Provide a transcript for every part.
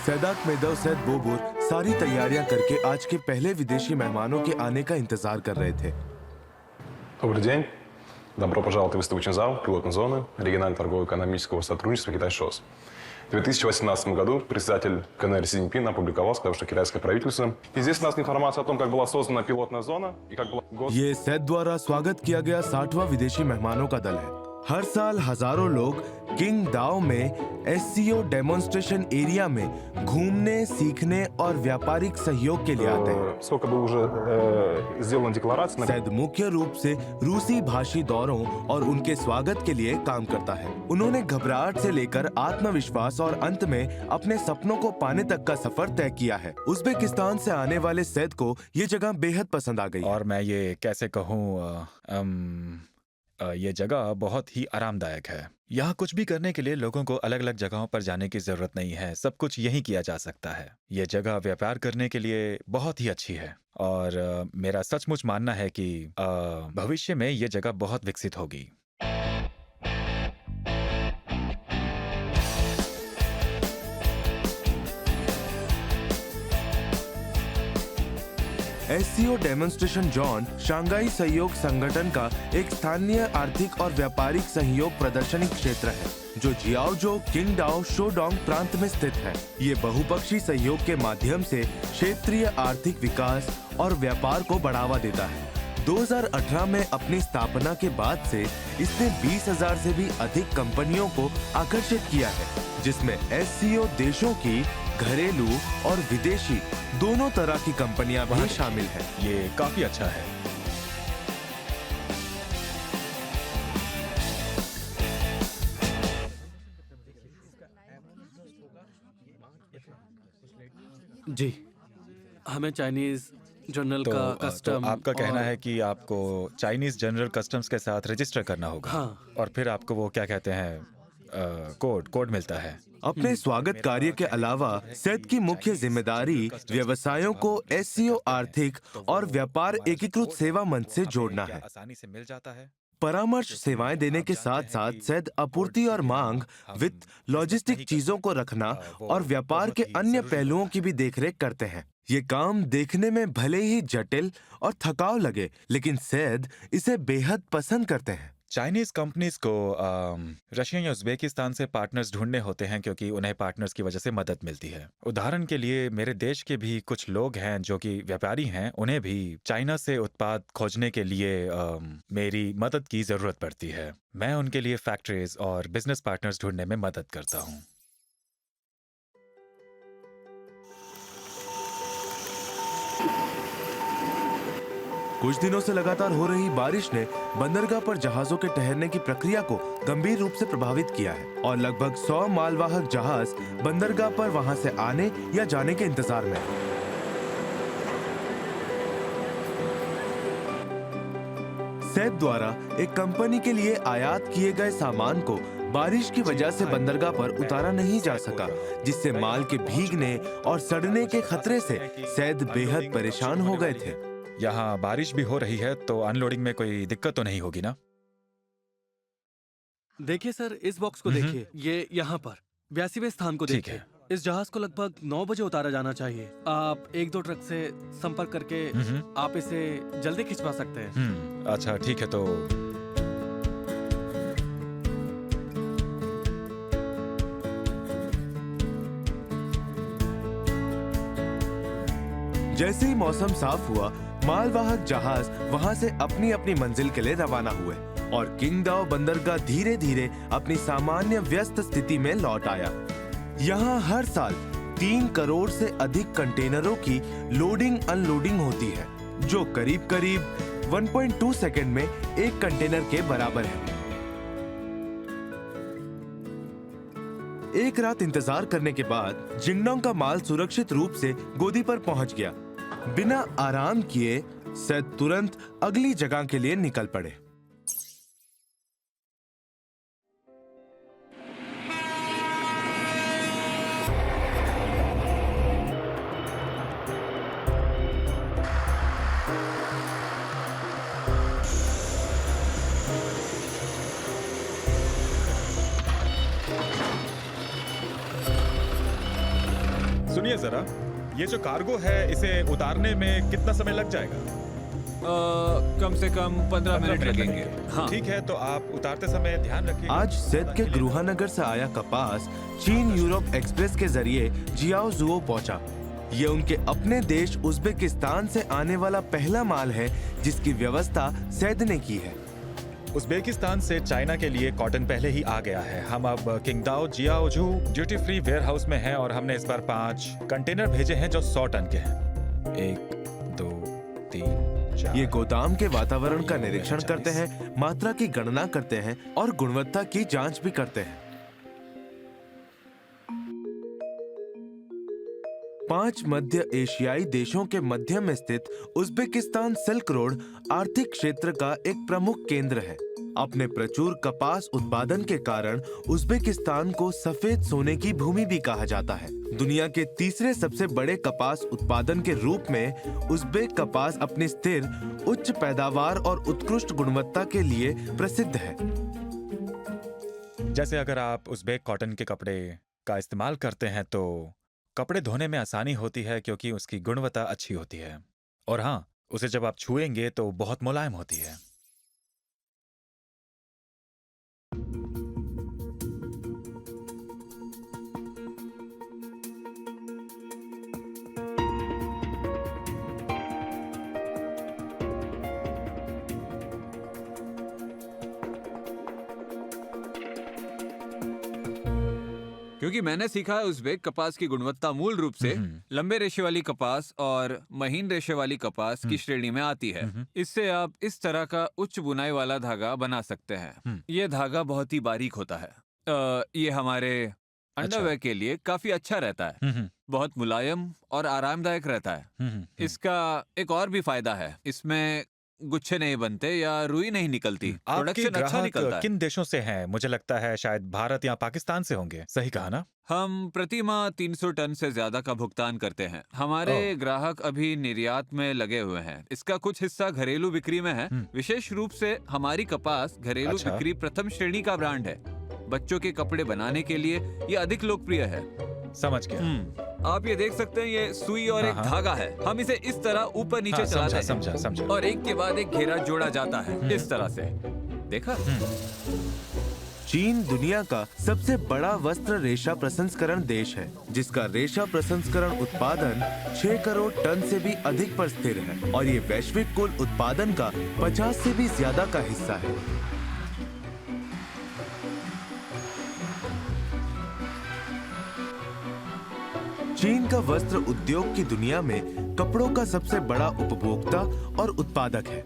सैदाक मेदव सैद बोबुर सारी तैयारियां करके आज के पहले विदेशी मेहमानों के आने का इंतजार कर रहे थे। Добрый день. Добро пожаловать в выставочный зал пилотной зоны регионального торгово-экономического сотрудничества Китай-ШОС. В 2018 году председатель КНР Си Цзиньпин опубликовал, сказав, что китайское правительство. И здесь у нас информация о том, как была создана пилотная зона и как была... ये सैद द्वारा स्वागत किया गया 60वां विदेशी मेहमानों का दल है। हर साल हजारों लोग किंग दाओ में एससीओ डेमोन्स्ट्रेशन एरिया में घूमने, सीखने और व्यापारिक सहयोग के लिए आते हैं। Сколько было уже сделано деклараций. सैद मुख्य रूप से रूसी भाषी दौरों और उनके स्वागत के लिए काम करता है। उन्होंने घबराहट से लेकर आत्मविश्वास और अंत में अपने सपनों को पाने तक का सफर तय किया है। उज़्बेकिस्तान से आने वाले सैद को ये जगह बेहद पसंद आ गई। और मैं ये कैसे कहूँ, ये जगह बहुत ही आरामदायक है। यहाँ कुछ भी करने के लिए लोगों को अलग अलग जगहों पर जाने की जरूरत नहीं है। सब कुछ यहीं किया जा सकता है। ये जगह व्यापार करने के लिए बहुत ही अच्छी है और मेरा सचमुच मानना है कि भविष्य में ये जगह बहुत विकसित होगी। एससीओ डेमोन्स्ट्रेशन जोन शंघाई सहयोग संगठन का एक स्थानीय आर्थिक और व्यापारिक सहयोग प्रदर्शनी क्षेत्र है जो जियाओजो किंगडाओ शोडोंग प्रांत में स्थित है। ये बहुपक्षीय सहयोग के माध्यम से क्षेत्रीय आर्थिक विकास और व्यापार को बढ़ावा देता है। 2018 में अपनी स्थापना के बाद से इसने 20,000 से भी अधिक कंपनियों को आकर्षित किया है, जिसमें एससीओ देशों की घरेलू और विदेशी दोनों तरह की कंपनियां भी शामिल हैं। ये काफी अच्छा है। जी, हमें चाइनीज जनरल तो, का कस्टम। तो आपका कहना है कि आपको चाइनीज जनरल कस्टम्स के साथ रजिस्टर करना होगा। हाँ। और फिर आपको वो क्या कहते हैं, कोड मिलता है। अपने स्वागत कार्य के अलावा सैद की मुख्य जिम्मेदारी व्यवसायों को एससीओ आर्थिक और व्यापार एकीकृत सेवा मंच से जोड़ना है। आसानी से मिल जाता है। परामर्श सेवाएं देने के साथ साथ सैद आपूर्ति और मांग, वित्त, लॉजिस्टिक चीजों को रखना और व्यापार के अन्य पहलुओं की भी देखरेख करते हैं। ये काम देखने में भले ही जटिल और थकाऊ लगे, लेकिन सैद इसे बेहद पसंद करते हैं। चाइनीज कंपनीज को रशिया या उज़्बेकिस्तान से पार्टनर्स ढूंढने होते हैं क्योंकि उन्हें पार्टनर्स की वजह से मदद मिलती है। उदाहरण के लिए मेरे देश के भी कुछ लोग हैं जो कि व्यापारी हैं, उन्हें भी चाइना से उत्पाद खोजने के लिए मेरी मदद की जरूरत पड़ती है। मैं उनके लिए फैक्ट्रीज और बिजनेस पार्टनर्स ढूंढने में मदद करता हूँ। कुछ दिनों से लगातार हो रही बारिश ने बंदरगाह पर जहाजों के ठहरने की प्रक्रिया को गंभीर रूप से प्रभावित किया है और लगभग 100 मालवाहक जहाज बंदरगाह पर वहां से आने या जाने के इंतजार में हैं। सैद द्वारा एक कंपनी के लिए आयात किए गए सामान को बारिश की वजह से बंदरगाह पर उतारा नहीं जा सका, जिससे माल के भीगने और सड़ने के खतरे से सैद बेहद परेशान हो गए थे। यहाँ बारिश भी हो रही है तो अनलोडिंग में कोई दिक्कत तो नहीं होगी ना? देखिए सर, इस बॉक्स को देखिए, ये यहाँ पर 82वें स्थान को ठीक देखिए। है। इस जहाज को लगभग 9 बजे उतारा जाना चाहिए। आप 1-2 ट्रक से संपर्क करके आप इसे जल्दी खिंचवा सकते हैं। अच्छा ठीक है। तो जैसे ही मौसम साफ हुआ, मालवाहक जहाज वहां से अपनी अपनी मंजिल के लिए रवाना हुए और किंगडाओ बंदरगाह धीरे धीरे अपनी सामान्य व्यस्त स्थिति में लौट आया। यहाँ हर साल 3 करोड़ से अधिक कंटेनरों की लोडिंग अनलोडिंग होती है, जो करीब करीब 1.2 सेकंड में एक कंटेनर के बराबर है। एक रात इंतजार करने के बाद जिंगडोंग का माल सुरक्षित रूप से गोदी पर पहुंच गया। बिना आराम किए सैद तुरंत अगली जगह के लिए निकल पड़े। सुनिए जरा, ये जो कार्गो है इसे उतारने में कितना समय लग जाएगा? कम से कम 15 मिनट लगेंगे। हाँ। ठीक है, तो आप उतारते समय ध्यान रखिए। आज सेद के गुरुहानगर से आया कपास चीन यूरोप एक्सप्रेस के जरिए जियाओजुओ पहुंचा। ये उनके अपने देश उज्बेकिस्तान से आने वाला पहला माल है जिसकी व्यवस्था सेद ने की है। उज्बेकिस्तान से चाइना के लिए कॉटन पहले ही आ गया है। हम अब किंगडाओ जियाओजू ड्यूटी फ्री वेयर हाउस में हैं और हमने इस बार 5 कंटेनर भेजे हैं जो 100 टन के हैं। 1, 2, 3, 4। ये गोदाम के वातावरण का निरीक्षण करते हैं, मात्रा की गणना करते हैं और गुणवत्ता की जांच भी करते हैं। 5 मध्य एशियाई देशों के मध्य में स्थित उज्बेकिस्तान सिल्क रोड आर्थिक क्षेत्र का एक प्रमुख केंद्र है। अपने प्रचुर कपास उत्पादन के कारण उज्बेकिस्तान को सफेद सोने की भूमि भी कहा जाता है। दुनिया के तीसरे सबसे बड़े कपास उत्पादन के रूप में उज्बेक कपास अपनी स्थिर, उच्च पैदावार और उत्कृष्ट गुणवत्ता के लिए प्रसिद्ध है। जैसे अगर आप उज्बेक कॉटन के कपड़े का इस्तेमाल करते हैं तो कपड़े धोने में आसानी होती है क्योंकि उसकी गुणवत्ता अच्छी होती है। और हाँ, उसे जब आप छुएंगे तो बहुत मुलायम होती है। क्योंकि मैंने सीखा है उज्बेक कपास की गुणवत्ता मूल रूप से लंबे रेशे वाली कपास और महीन रेशे वाली कपास की श्रेणी में आती है। इससे आप इस तरह का उच्च बुनाई वाला धागा बना सकते हैं। ये धागा बहुत ही बारीक होता है। ये हमारे अंडरवेयर के लिए काफी अच्छा रहता है। बहुत मुलायम और आरामदायक रहता है। इसका एक और भी फायदा है, इसमें गुच्छे नहीं बनते या रुई नहीं निकलती। आपके प्रोडक्शन अच्छा निकलता ग्राहक है। किन देशों से हैं? मुझे लगता है शायद भारत या पाकिस्तान से होंगे। सही कहा ना? हम प्रति माह 300 टन से ज्यादा का भुगतान करते हैं। हमारे ग्राहक अभी निर्यात में लगे हुए हैं। इसका कुछ हिस्सा घरेलू बिक्री में है। विशेष रूप से हमारी कपास घरेलू अच्छा। बिक्री प्रथम श्रेणी का ब्रांड है। बच्चों के कपड़े बनाने के लिए ये अधिक लोकप्रिय है। समझ गया। आप ये देख सकते हैं, ये सुई और एक धागा है। हम इसे इस तरह ऊपर नीचे चलाते हैं समझा। और एक के बाद एक घेरा जोड़ा जाता है इस तरह से। देखा? चीन दुनिया का सबसे बड़ा वस्त्र रेशा प्रसंस्करण देश है, जिसका रेशा प्रसंस्करण उत्पादन 6 करोड़ टन से भी अधिक पर स्थिर है और ये वैश्विक कुल उत्पादन का 50 से भी ज्यादा का हिस्सा है। चीन का वस्त्र उद्योग की दुनिया में कपड़ों का सबसे बड़ा उपभोक्ता और उत्पादक है।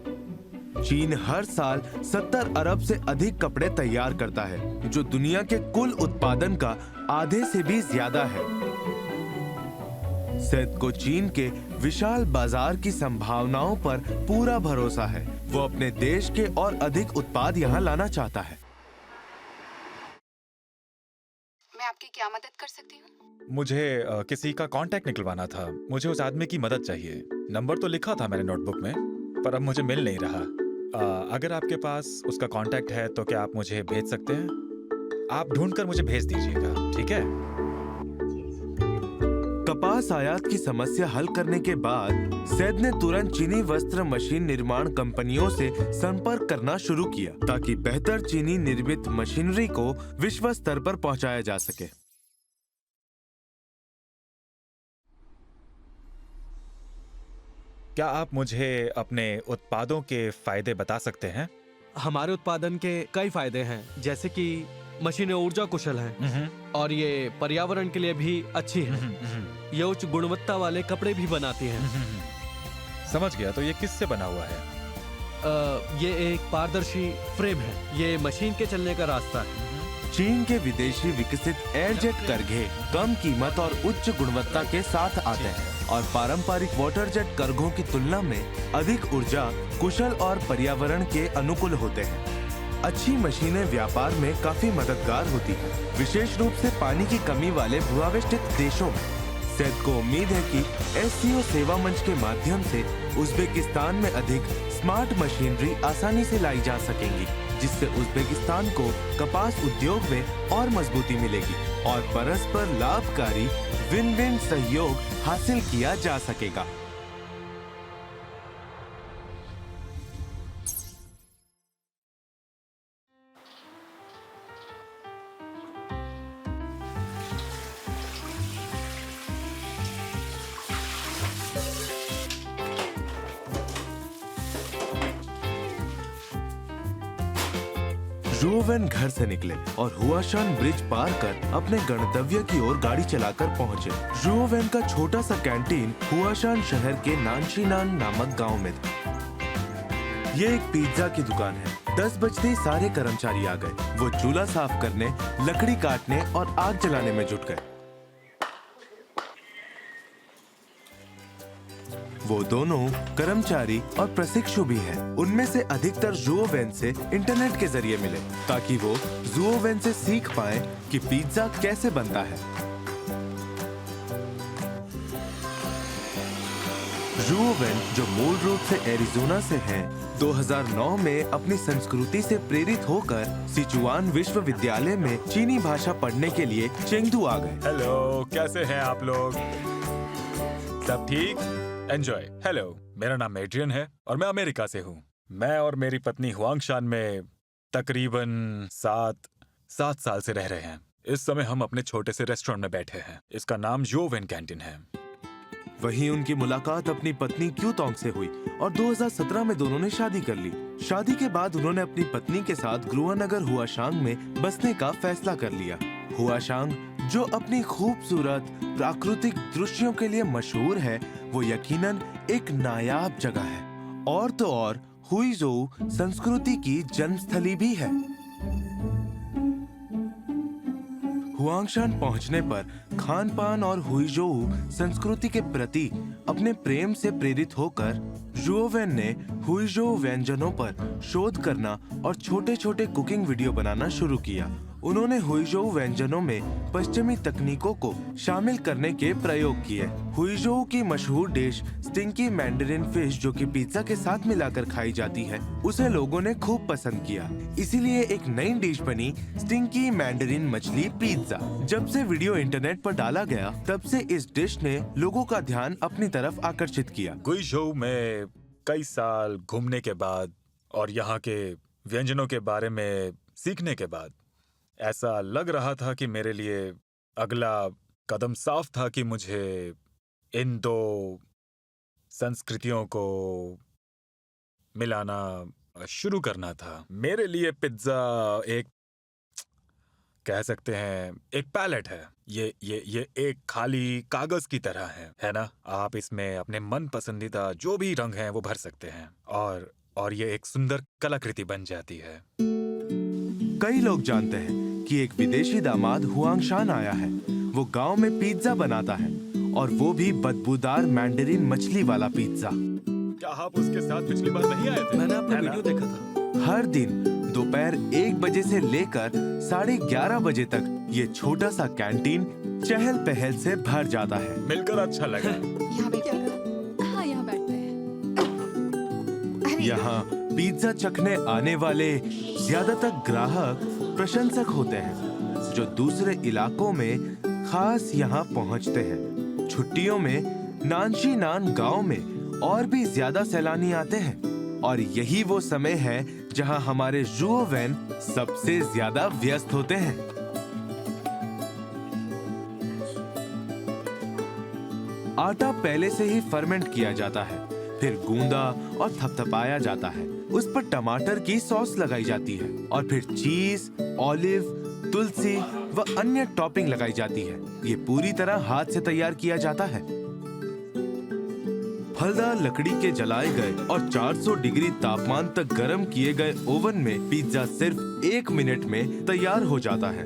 चीन हर साल 70 अरब से अधिक कपड़े तैयार करता है, जो दुनिया के कुल उत्पादन का आधे से भी ज्यादा है। सेद को चीन के विशाल बाजार की संभावनाओं पर पूरा भरोसा है। वो अपने देश के और अधिक उत्पाद यहाँ लाना चाहता है। मैं आपकी क्या मदद कर सकती हूँ? मुझे किसी का कांटेक्ट निकलवाना था। मुझे उस आदमी की मदद चाहिए। नंबर तो लिखा था मैंने नोटबुक में, पर अब मुझे मिल नहीं रहा। अगर आपके पास उसका कांटेक्ट है तो क्या आप मुझे भेज सकते हैं? आप ढूंढकर मुझे भेज दीजिएगा, ठीक है? कपास आयात की समस्या हल करने के बाद सेद ने तुरंत चीनी वस्त्र मशीन निर्माण कंपनियों से संपर्क करना शुरू किया ताकि बेहतर चीनी निर्मित मशीनरी को विश्व स्तर पर पहुंचाया जा सके। क्या आप मुझे अपने उत्पादों के फायदे बता सकते हैं? हमारे उत्पादन के कई फायदे हैं, जैसे कि मशीनें ऊर्जा कुशल हैं और ये पर्यावरण के लिए भी अच्छी हैं। ये उच्च गुणवत्ता वाले कपड़े भी बनाती हैं। समझ गया। तो ये किससे बना हुआ है? ये एक पारदर्शी फ्रेम है। ये मशीन के चलने का रास्ता है। चीन के विदेशी विकसित एयरजेट करघे कम कीमत और उच्च गुणवत्ता के साथ आते हैं और पारंपरिक वाटर जेट करघों की तुलना में अधिक ऊर्जा कुशल और पर्यावरण के अनुकूल होते हैं। अच्छी मशीनें व्यापार में काफी मददगार होती हैं, विशेष रूप से पानी की कमी वाले भूआवेष्टित देशों में। सेद को उम्मीद है कि SCO सेवा मंच के माध्यम से उज्बेकिस्तान में अधिक स्मार्ट मशीनरी आसानी से लाई जा सकेंगी। जिससे उज़्बेकिस्तान को कपास उद्योग में और मजबूती मिलेगी और परस्पर लाभकारी विन विन सहयोग हासिल किया जा सकेगा। जुओवेन घर से निकले और हुआशान ब्रिज पार कर अपने गंतव्य की ओर गाड़ी चलाकर पहुंचे। जुओवेन का छोटा सा कैंटीन हुआशान शहर के नानशीनान नामक गांव में था। ये एक पिज्जा की दुकान है। 10 बजते ही सारे कर्मचारी आ गए। वो चूल्हा साफ करने, लकड़ी काटने और आग जलाने में जुट गए। वो दोनों कर्मचारी और प्रशिक्षु भी हैं। उनमें से अधिकतर जुओवेन से इंटरनेट के जरिए मिले ताकि वो जुओवेन से सीख पाए कि पिज्जा कैसे बनता है। जुओवेन, जो मूल रूप से एरिज़ोना से हैं, 2009 में अपनी संस्कृति से प्रेरित होकर सिचुआन विश्वविद्यालय में चीनी भाषा पढ़ने के लिए चेंगडू आ गए। हेलो, कैसे हैं आप लोग? सब ठीक? एंजॉय। हेलो, मेरा नाम एड्रियन है और मैं अमेरिका से हूँ। मैं और मेरी पत्नी हुआंगशान में तकरीबन 7 साल से रह रहे हैं। इस समय हम अपने छोटे से रेस्टोरेंट में बैठे हैं। इसका नाम जुओवेन कैंटीन है। वहीं उनकी मुलाकात अपनी पत्नी क्यूतोंग से हुई और 2017 में दोनों ने शादी कर ली। शादी के बाद उन्होंने अपनी पत्नी के साथ ग्रुआनगर हुआशांग में बसने का फैसला कर लिया। हुआशांग, जो अपनी खूबसूरत प्राकृतिक दृश्यों के लिए मशहूर है, वो यकीनन एक नायाब जगह है। और तो और हुइजोउ संस्कृति की जन्मस्थली भी है। हुआंगशान पहुंचने पर खान पान और हुइजोउ संस्कृति के प्रति अपने प्रेम से प्रेरित होकर जुओवेन ने हुइजोउ व्यंजनों पर शोध करना और छोटे छोटे कुकिंग वीडियो बनाना शुरू किया। उन्होंने हुइजोउ व्यंजनों में पश्चिमी तकनीकों को शामिल करने के प्रयोग किए। हुइजोउ की मशहूर डिश स्टिंकी मैंडरिन फिश, जो कि पिज्जा के साथ मिलाकर खाई जाती है, उसे लोगों ने खूब पसंद किया। इसीलिए एक नई डिश बनी स्टिंकी मैंडरिन मछली पिज्जा। जब से वीडियो इंटरनेट पर डाला गया, तब से इस डिश ने लोगों का ध्यान अपनी तरफ आकर्षित किया। गुइझोउ में कई साल घूमने के बाद और यहाँ के व्यंजनों के बारे में सीखने के बाद ऐसा लग रहा था कि मेरे लिए अगला कदम साफ था कि मुझे इन दो संस्कृतियों को मिलाना शुरू करना था। मेरे लिए पिज्जा एक, कह सकते हैं, एक पैलेट है। ये एक खाली कागज की तरह है ना? आप इसमें अपने मन पसंदीदा जो भी रंग हैं वो भर सकते हैं और ये एक सुंदर कलाकृति बन जाती है। कई लोग जानते हैं कि एक विदेशी दामाद हुआंगशान आया है। वो गांव में पिज्जा बनाता है और वो भी बदबूदार मैंडरिन मछली वाला पिज्जा। क्या आप उसके साथ पिछली बार नहीं आए थे? मैंने आपका वीडियो देखा था। हर दिन दोपहर 1 बजे से लेकर 11:30 बजे तक ये छोटा सा कैंटीन चहल पहल से भर जाता है। मिलकर अच्छा लगा। यहाँ बैठिए। हाँ, यहाँ बैठते हैं। अरे यहाँ पिज्जा चखने आने वाले ज्यादातर ग्राहक प्रशंसक होते हैं, जो दूसरे इलाकों में खास यहाँ पहुँचते हैं। छुट्टियों में नानशीनान गांव में और भी ज्यादा सैलानी आते हैं और यही वो समय है जहाँ हमारे जुओवेन सबसे ज्यादा व्यस्त होते हैं। आटा पहले से ही फर्मेंट किया जाता है, फिर गूंदा और थपथपाया जाता है। उस पर टमाटर की सॉस लगाई जाती है और फिर चीज, ऑलिव, तुलसी व अन्य टॉपिंग लगाई जाती है। ये पूरी तरह हाथ से तैयार किया जाता है। फलदार लकड़ी के जलाए गए और 400 डिग्री तापमान तक गर्म किए गए ओवन में पिज्जा सिर्फ 1 मिनट में तैयार हो जाता है।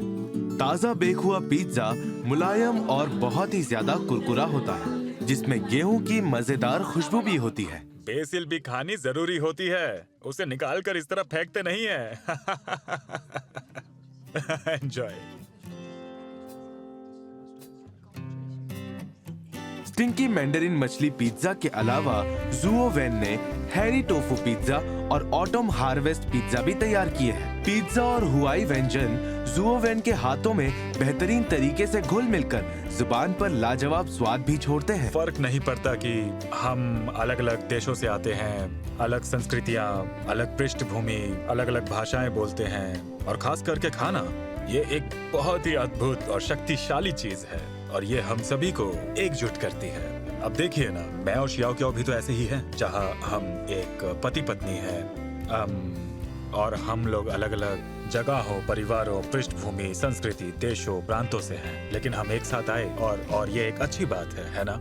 ताजा बेक हुआ पिज्जा मुलायम और बहुत ही ज्यादा कुरकुरा होता है, जिसमें गेहूं की मजेदार खुशबू भी होती है। बेसिल भी खानी जरूरी होती है, उसे निकाल कर इस तरह फेंकते नहीं है। एंजॉय। स्टिंकी मैंडरिन मछली पिज्जा के अलावा जुओवेन ने हैरी टोफू पिज्जा और ऑटम हार्वेस्ट पिज्जा भी तैयार किए हैं। पिज्जा और हुआई व्यंजन जुओवेन के हाथों में बेहतरीन तरीके से घुल मिलकर जुबान पर लाजवाब स्वाद भी छोड़ते हैं। फर्क नहीं पड़ता कि हम अलग अलग देशों से आते हैं, अलग संस्कृतियाँ, अलग पृष्ठभूमि, अलग अलग भाषाएं बोलते हैं, और खास करके खाना, ये एक बहुत ही अद्भुत और शक्तिशाली चीज है और ये हम सभी को एकजुट करती है। अब देखिए ना, मैं और शियाओ क्याओ भी तो ऐसे ही हैं, जहाँ हम एक पति पत्नी हैं, और हम लोग अलग अलग जगहों, परिवारों, पृष्ठभूमि, संस्कृति, देशों, प्रांतों से हैं, लेकिन हम एक साथ आए और ये एक अच्छी बात है ना?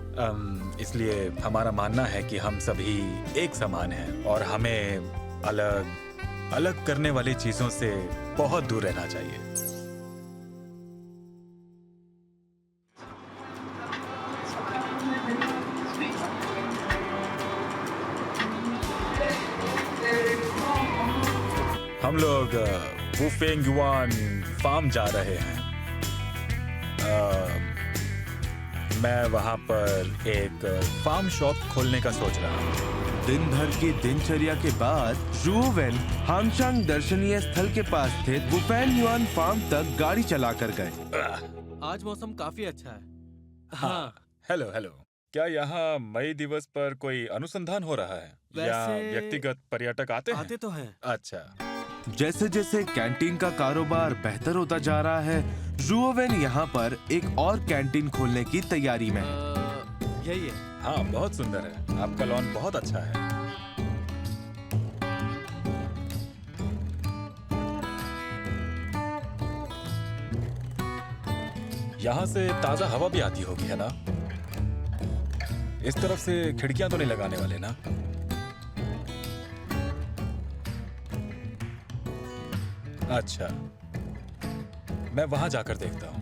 इसलिए हमारा मानना है कि हम सभी एक समान हैं और हमें अलग अलग करने वाली चीजों से बहुत दूर रहना चाहिए। हम लोग वुफेंग युआन फार्म जा रहे हैं। मैं वहाँ पर एक फार्म शॉप खोलने का सोच रहा हूँ। दिन भर की दिनचर्या के बाद जुओवेन हांगशांग दर्शनीय स्थल के पास स्थित वुफेंग युआन फार्म तक गाड़ी चलाकर गए। आज मौसम काफी अच्छा है। हाँ, हेलो हेलो। क्या यहाँ मई दिवस पर कोई अनुसंधान हो रहा है या व्यक्तिगत पर्यटक आते हैं? आते तो हैं। अच्छा। जैसे जैसे कैंटीन का कारोबार बेहतर होता जा रहा है, जुओवेन यहाँ पर एक और कैंटीन खोलने की तैयारी में है। यही है। हाँ, बहुत सुंदर है। आपका लॉन बहुत अच्छा है। यहाँ से ताजा हवा भी आती होगी, है ना? इस तरफ से खिड़कियां तो नहीं लगाने वाले ना? अच्छा, मैं वहां जाकर देखता हूँ।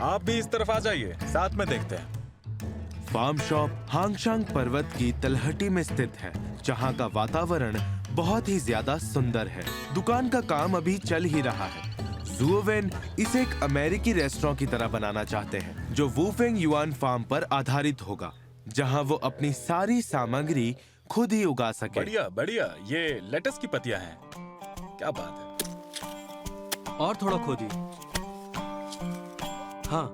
आप भी इस तरफ आ जाइए, साथ में देखते हैं। फार्म शॉप हांगशांग पर्वत की तलहटी में स्थित है, जहाँ का वातावरण बहुत ही ज्यादा सुंदर है। दुकान का काम अभी चल ही रहा है। जुओवेन इसे एक अमेरिकी रेस्टोरेंट की तरह बनाना चाहते हैं, जो वुफेंग युआन फार्म पर आधारित होगा, जहां वो अपनी सारी सामग्री खुद ही उगा सके। बढ़िया बढ़िया, ये लेटस की पत्तियां हैं। क्या बात है। और थोड़ा खोदी। हाँ,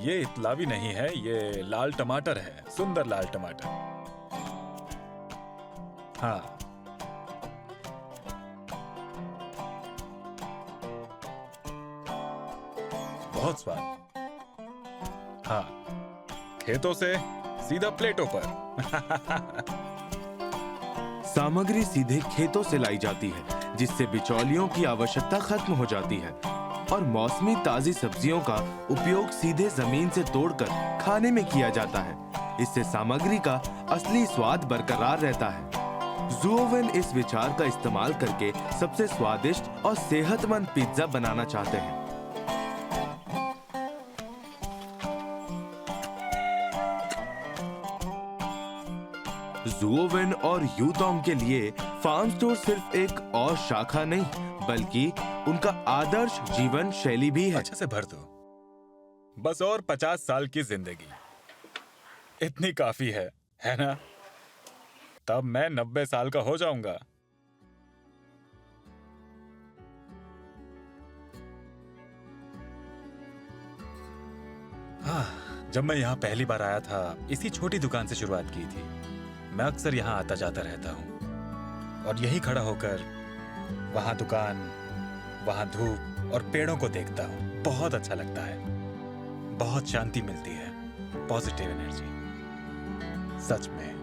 ये इतलावी नहीं है, ये लाल टमाटर है, सुंदर लाल टमाटर। हाँ, बहुत स्वाद। हाँ, खेतों से सीधा प्लेटों पर। सामग्री सीधे खेतों से लाई जाती है, जिससे बिचौलियों की आवश्यकता खत्म हो जाती है और मौसमी ताजी सब्जियों का उपयोग सीधे जमीन से तोड़कर खाने में किया जाता है। इससे सामग्री का असली स्वाद बरकरार रहता है। जुओवेन इस विचार का इस्तेमाल करके सबसे स्वादिष्ट और सेहतमंद पिज्जा बनाना चाहते हैं। जुओवेन और यूतोंग के लिए फार्म स्टोर सिर्फ एक और शाखा नहीं, बल्कि उनका आदर्श जीवन शैली भी है। अच्छे से भर दो। बस और 50 साल की जिंदगी, इतनी काफी है ना? तब मैं 90 साल का हो जाऊंगा। जब मैं यहाँ पहली बार आया था, इसी छोटी दुकान से शुरुआत की थी। मैं अक्सर यहाँ आता जाता रहता हूँ और यही खड़ा होकर वहाँ दुकान, वहाँ धूप और पेड़ों को देखता हूँ। बहुत अच्छा लगता है, बहुत शांति मिलती है, पॉजिटिव एनर्जी। सच में।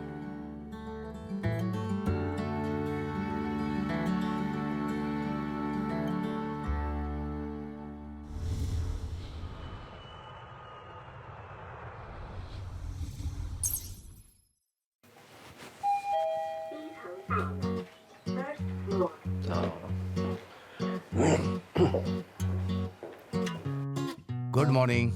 Good morning.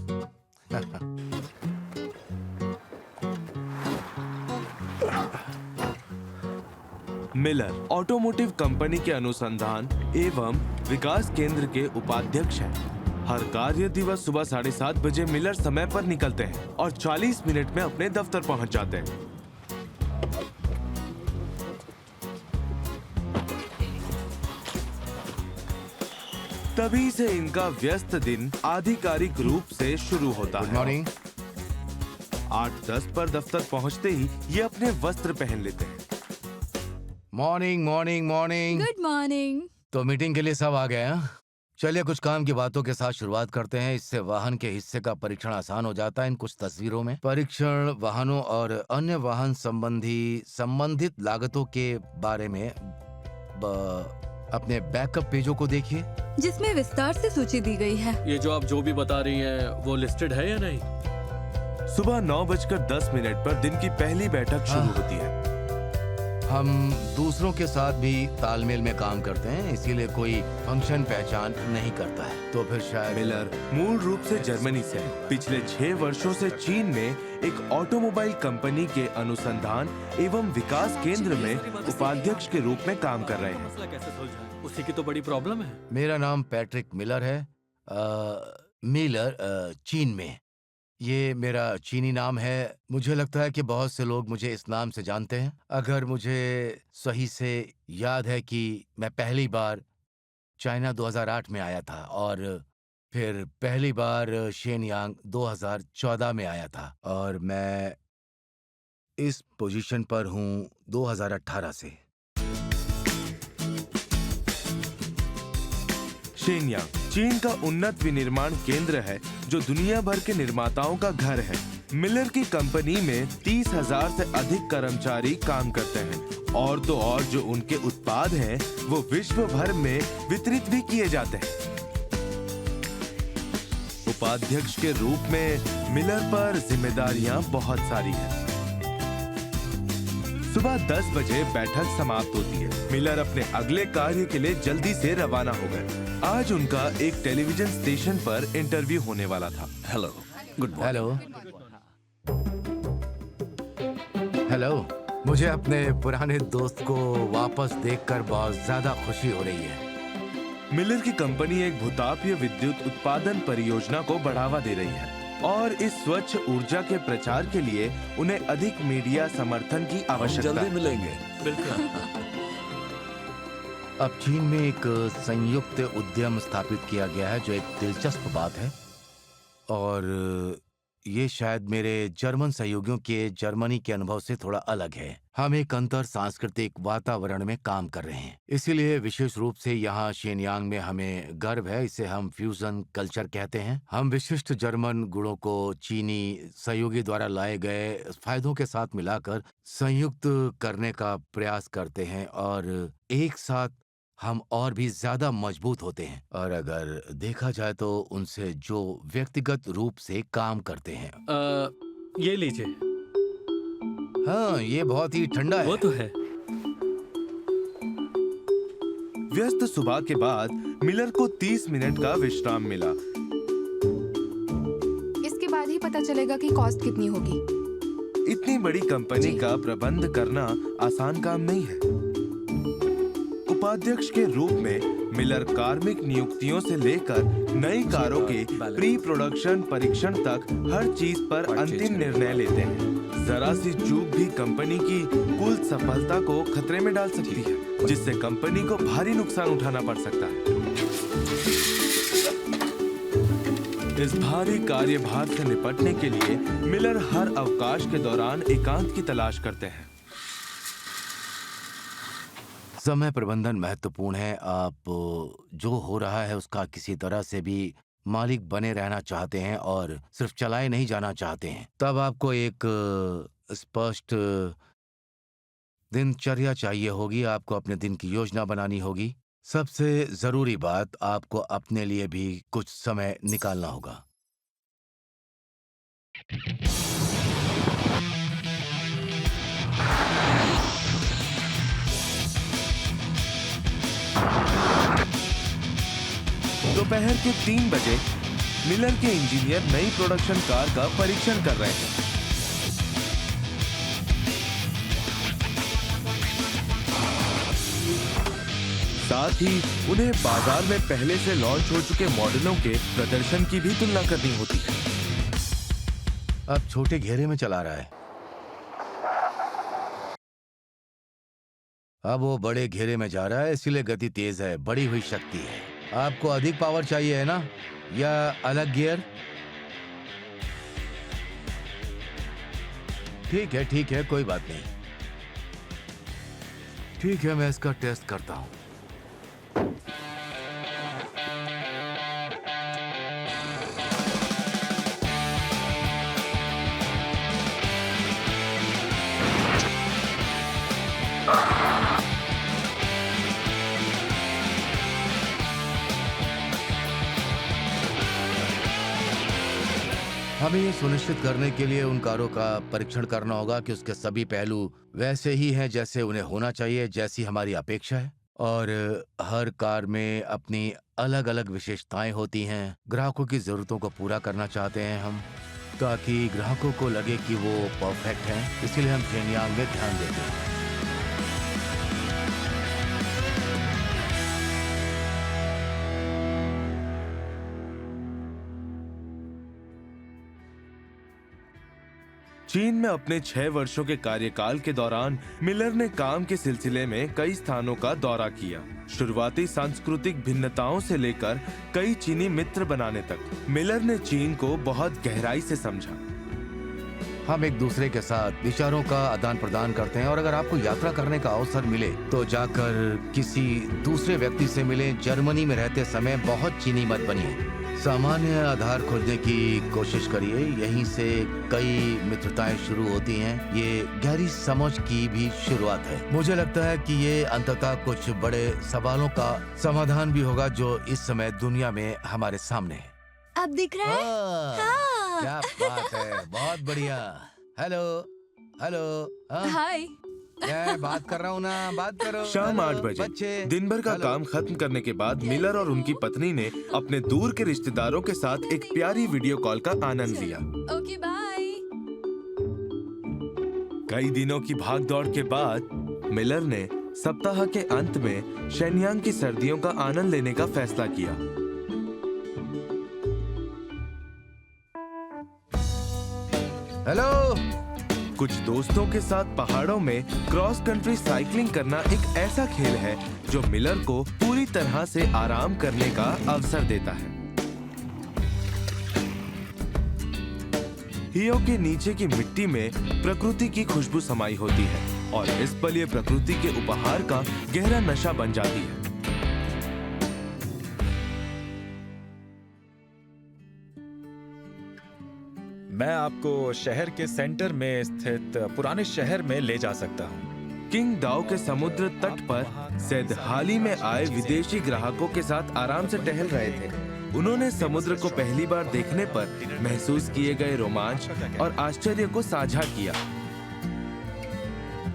Miller automotive company के अनुसंधान एवं विकास केंद्र के उपाध्यक्ष हैं। हर कार्य दिवस सुबह 7:30 बजे मिलर समय पर निकलते हैं और 40 मिनट में अपने दफ्तर पहुंच जाते हैं। तभी से इनका व्यस्त दिन आधिकारिक रूप से शुरू होता है। मॉर्निंग। 8:10 पर दफ्तर पहुंचते ही ये अपने वस्त्र पहन लेते हैं। Morning morning morning. Good morning. तो मीटिंग के लिए सब आ गए हैं? चलिए कुछ काम की बातों के साथ शुरुआत करते हैं। इससे वाहन के हिस्से का परीक्षण आसान हो जाता है। इन कुछ तस्वीरों में परीक्षण वाहनों और अन्य वाहन संबंधित लागतों के बारे में अपने बैकअप पेजों को देखिए, जिसमें विस्तार से सूची दी गई है। ये जो आप जो भी बता रही हैं वो लिस्टेड है या नहीं? सुबह 9:10 पर दिन की पहली बैठक शुरू होती है। हम दूसरों के साथ भी तालमेल में काम करते हैं, इसीलिए कोई फंक्शन पहचान नहीं करता है। तो फिर शायद मिलर मूल रूप से जर्मनी से है। पिछले 6 वर्षों से चीन में एक ऑटोमोबाइल कंपनी के अनुसंधान एवं विकास केंद्र में उपाध्यक्ष के रूप में काम कर रहे हैं। मसला कैसे सुलझाएं? उसी की तो बड़ी प्रॉब्लम है। मेरा नाम पैट्रिक मिलर है। मिलर चीन में। ये मेरा चीनी नाम है। मुझे लगता है कि बहुत से लोग मुझे इस नाम से जानते हैं। अगर मुझे सही से याद है कि मैं पहली बार चाइना 2008 में आया था और फिर पहली बार शेनयांग 2014 में आया था और मैं इस पोजीशन पर हूँ 2018 से। शेनयांग चीन का उन्नत विनिर्माण केंद्र है जो दुनिया भर के निर्माताओं का घर है। मिलर की कंपनी में 30,000 से अधिक कर्मचारी काम करते हैं और तो और जो उनके उत्पाद हैं वो विश्व भर में वितरित भी किए जाते हैं। उपाध्यक्ष के रूप में मिलर पर जिम्मेदारियां बहुत सारी हैं। सुबह 10 बजे बैठक समाप्त होती है। मिलर अपने अगले कार्य के लिए जल्दी से रवाना हो गए। आज उनका एक टेलीविजन स्टेशन पर इंटरव्यू होने वाला था। Hello, good morning. हेलो। मुझे अपने पुराने दोस्त को वापस देखकर बहुत ज्यादा खुशी हो रही है। मिलर की कंपनी एक भूतापीय विद्युत उत्पादन परियोजना को बढ़ावा दे रही है और इस स्वच्छ ऊर्जा के प्रचार के लिए उन्हें अधिक मीडिया समर्थन की आवश्यकता है। मिलेंगे। बिल्कुल। अब चीन में एक संयुक्त उद्यम स्थापित किया गया है जो एक दिलचस्प बात है और ये शायद मेरे जर्मन सहयोगियों के जर्मनी के अनुभव से थोड़ा अलग है। हम एक अंतर सांस्कृतिक वातावरण में काम कर रहे हैं, इसीलिए विशेष रूप से यहाँ शेनयांग में हमें गर्व है। इसे हम फ्यूजन कल्चर कहते हैं। हम विशिष्ट जर्मन गुणों को चीनी सहयोगी द्वारा लाए गए फायदों के साथ मिलाकर संयुक्त करने का प्रयास करते हैं और एक साथ हम और भी ज्यादा मजबूत होते हैं और अगर देखा जाए तो उनसे जो व्यक्तिगत रूप से काम करते हैं। ये लीजिए। हाँ, ये बहुत ही ठंडा है। वो तो है। व्यस्त सुबह के बाद मिलर को 30 मिनट का विश्राम मिला। इसके बाद ही पता चलेगा कि कॉस्ट कितनी होगी। इतनी बड़ी कंपनी का प्रबंध करना आसान काम नहीं है। उपाध्यक्ष के रूप में मिलर कार्मिक नियुक्तियों से लेकर नई कारों के प्री प्रोडक्शन परीक्षण तक हर चीज पर अंतिम निर्णय लेते हैं। जरा सी चूक भी कंपनी की कुल सफलता को खतरे में डाल सकती है, जिससे कंपनी को भारी नुकसान उठाना पड़ सकता है। इस भारी कार्यभार से निपटने के लिए मिलर हर अवकाश के दौरान एकांत की तलाश करते हैं। समय प्रबंधन महत्वपूर्ण है। आप जो हो रहा है उसका किसी तरह से भी मालिक बने रहना चाहते हैं और सिर्फ चलाए नहीं जाना चाहते हैं। तब आपको एक स्पष्ट दिनचर्या चाहिए होगी। आपको अपने दिन की योजना बनानी होगी। सबसे जरूरी बात, आपको अपने लिए भी कुछ समय निकालना होगा। दोपहर के 3 बजे मिलर के इंजीनियर नई प्रोडक्शन कार का परीक्षण कर रहे हैं। साथ ही उन्हें बाजार में पहले से लॉन्च हो चुके मॉडलों के प्रदर्शन की भी तुलना करनी होती है। अब छोटे घेरे में चला रहा है, अब वो बड़े घेरे में जा रहा है, इसलिए गति तेज है, बढ़ी हुई शक्ति है। आपको अधिक पावर चाहिए है ना, या अलग गियर? ठीक है, कोई बात नहीं। ठीक है, मैं इसका टेस्ट करता हूं। हमें ये सुनिश्चित करने के लिए उन कारों का परीक्षण करना होगा कि उसके सभी पहलू वैसे ही हैं जैसे उन्हें होना चाहिए, जैसी हमारी अपेक्षा है। और हर कार में अपनी अलग अलग विशेषताएं होती हैं। ग्राहकों की जरूरतों को पूरा करना चाहते हैं हम, ताकि ग्राहकों को लगे कि वो परफेक्ट हैं। इसलिए हम शेनयांग में ध्यान देते हैं। चीन में अपने 6 वर्षों के कार्यकाल के दौरान मिलर ने काम के सिलसिले में कई स्थानों का दौरा किया। शुरुआती सांस्कृतिक भिन्नताओं से लेकर कई चीनी मित्र बनाने तक मिलर ने चीन को बहुत गहराई से समझा। हम एक दूसरे के साथ विचारों का आदान प्रदान करते हैं, और अगर आपको यात्रा करने का अवसर मिले तो जाकर किसी दूसरे व्यक्ति से मिलें। जर्मनी में रहते समय बहुत चीनी मत बनिए, सामान्य आधार खोजने की कोशिश करिए। यहीं से कई मित्रताएं शुरू होती हैं। ये गहरी समझ की भी शुरुआत है। मुझे लगता है कि ये अंततः कुछ बड़े सवालों का समाधान भी होगा जो इस समय दुनिया में हमारे सामने है। अब दिख रहा है? हाँ। क्या बात है, बहुत बढ़िया। Hello hello. हाय। मैं बात कर रहा हूँ ना, बात करो। शाम 8 बच्चे। बजे दिन भर का काम खत्म करने के बाद मिलर और उनकी पत्नी ने अपने दूर के रिश्तेदारों के साथ एक प्यारी वीडियो कॉल का आनंद लिया। Okay bye. कई दिनों की भागदौड़ के बाद मिलर ने सप्ताह के अंत में शेनयांग की सर्दियों का आनंद लेने का फैसला किया। हेलो। कुछ दोस्तों के साथ पहाड़ों में क्रॉस कंट्री साइकिलिंग करना एक ऐसा खेल है जो मिलर को पूरी तरह से आराम करने का अवसर देता है। हियो के नीचे की मिट्टी में प्रकृति की खुशबू समाई होती है और इस पल ये प्रकृति के उपहार का गहरा नशा बन जाती है। मैं आपको शहर के सेंटर में स्थित पुराने शहर में ले जा सकता हूँ। किंग दाओ के समुद्र तट पर सैद हाल ही में आए विदेशी ग्राहकों के साथ आराम से टहल रहे थे। उन्होंने समुद्र को पहली बार देखने पर महसूस किए गए रोमांच और आश्चर्य को साझा किया।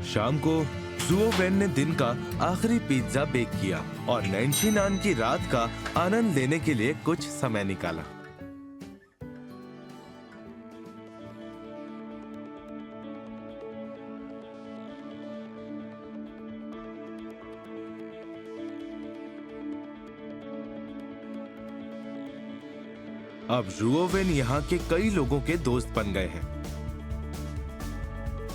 शाम को जुओ वेन ने दिन का आखिरी पिज्जा बेक किया और नैन्शिनान की रात का आनंद लेने के लिए कुछ समय निकाला। अब जुओवेन यहाँ के कई लोगों के दोस्त बन गए हैं।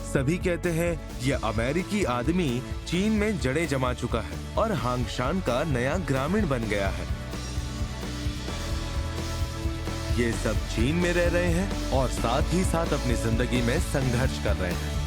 सभी कहते हैं यह अमेरिकी आदमी चीन में जड़ें जमा चुका है और हांगशान का नया ग्रामीण बन गया है। ये सब चीन में रह रहे हैं और साथ ही साथ अपनी जिंदगी में संघर्ष कर रहे हैं।